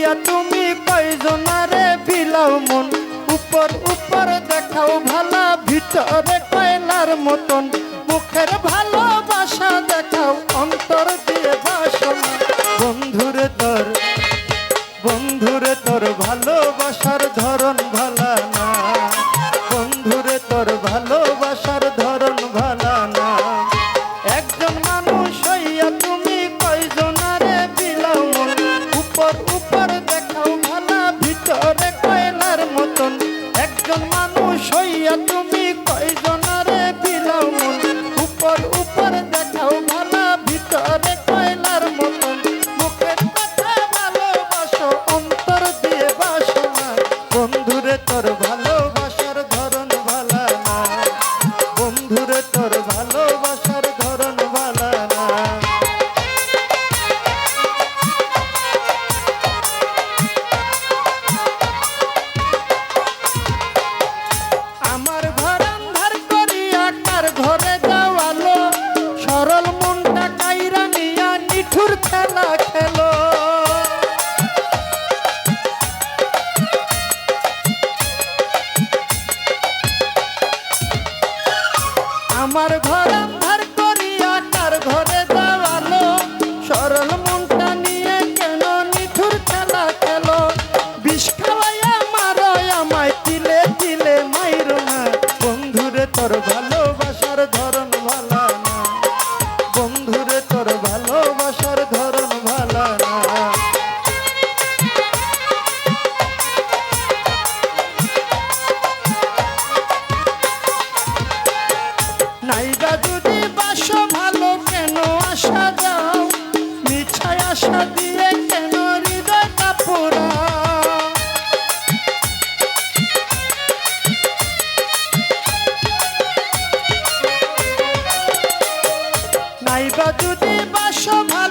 সইয়া তুমি কয়জনারে বিলাও মন উপর উপর দেখাও ভালা ভিতরে কয়লার মতন মুখের ভালোবাসা দেখাও অন্তর দিয়ে বাসনা বন্ধুরে তোর ভালোবাসার ধরন ভালা না বন্ধুরে তোর ভালোবাসার ধরন ভালা না একজন মানুষ হইয়া তুমি কয়জনারে বিলাও মন উপর উপর দেখাও ভালা ভিতরে কয়লার মতন একজন মানুষ হইয়া তুমি কয়জনারে বিলাও মন উপর উপর দেখাও ভালা ভিতরে কয়লার মতন মুখের কথা ভালোবাসো অন্তর দিয়ে বাসনা বন্ধুরে তোর ভালোবাসার ধরন ভালা না বন্ধুরে তোর ভালোবাসার ধরন ভালা না আমার ঘর আন্ধার করিয়া কার ঘরে যাওয়ালো সরল মনটা কাইরা নিয়া নিঠুর খেলা খেলো আমার ঘর আন্ধার করিয়া কার ঘরে যাওয়ালো সরল মনটা নিয়ে কেন নিঠুর খেলা খেলো বিষ খাওয়াইয়া মারো আমায় তিলে তিলে মাইরো না বন্ধুরে তোর ভালোবাসার ধরন ভালা না বন্ধুরে তোর ভালোবাসার ধরন ভালা না নাইবা যদি বাসো ভালো কেন আশা দাও মিছায় আশা দিয়ে কেন হৃদয় কাপুরা নাইবা যদি বাসো ভালো